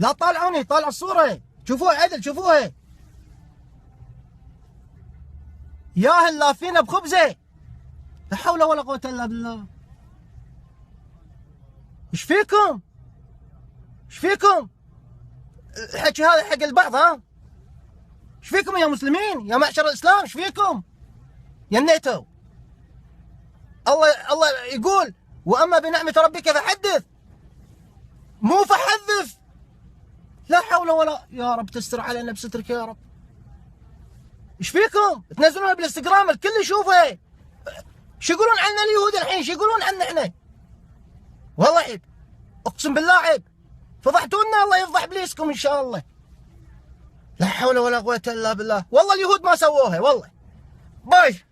لا طالعوني، طالع الصورة، شوفوها عدل، شوفوها. ياهل لافينا بخبزة. لا حول ولا قوة الا بالله. ايش فيكم؟ ايش فيكم؟ الحكي هذا حق البعض ها؟ ايش فيكم يا مسلمين؟ يا معشر الاسلام ايش فيكم؟ يا النيتو. الله يقول واما بنعمة ربك فحدث، مو فحذف. لا حول ولا، يا رب تستر علينا بسترك يا رب. ايش فيكم؟ تنزلونها بالانستغرام الكل يشوفه. شو يقولون عنا اليهود الحين؟ شو يقولون عنا احنا؟ والله عيب، اقسم بالله عيب. فضحتونا، الله يفضح ابليسكم ان شاء الله. لا حول ولا قوة الا بالله. والله اليهود ما سووها والله. باي.